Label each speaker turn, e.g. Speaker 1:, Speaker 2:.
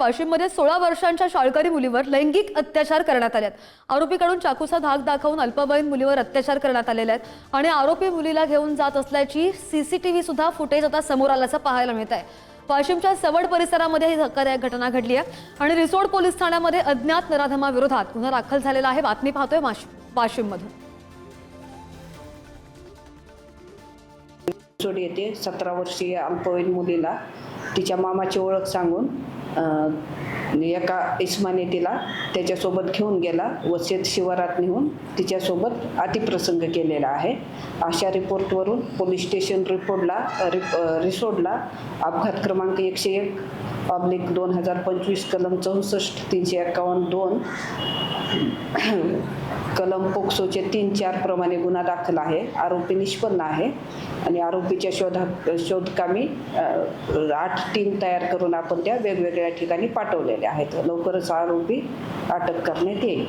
Speaker 1: वाशिममध्ये 16 वर्षांच्या शाळकरी मुलीवर लैंगिक अत्याचार करण्यात आले आहेत। आरोपीकडून चाकूचा धाक दाखवून अल्पवयीन मुलीवर अत्याचार करण्यात आलेले आहेत आणि आरोपी मुलीला घेऊन जात असल्याची सीसीटीव्ही सुद्धा फुटेज आता समोर आल्याचं पाहायला मिळत आहे। वाशिमच्या सवड परिसरामध्ये ही धक्कादायक घटना घडली आहे आणि रिसोड पोलीस ठाण्यामध्ये अज्ञात नराधमाविरोधात गुन्हा दाखल झालेला आहे। बातमी पाहतोय वाशिममधून।
Speaker 2: रिसोड येथे 17 वर्षीय अल्पवयीन मुलीला तिच्या मामाची ओळख सांगून एका इस्माने तिला त्याच्यासोबत घेऊन गेला व शेत शिवारात नेऊन तिच्यासोबत अतिप्रसंग केलेला आहे। अशा रिपोर्टवरून पोलीस स्टेशन रिसोडला अपघात क्रमांक 101/2025 कलम 64 351-2 कलम पोक्सोचे 3-4 प्रमाणे गुन्हा दाखल आहे। आरोपी निष्पन्न आहे आणि आरोपीच्या शोधकामी 8 टीम तयार करून आपण त्या वेगवेगळ्या ठिकाणी पाठवलेल्या आहेत। लवकरच आरोपी अटक करण्यात येईल।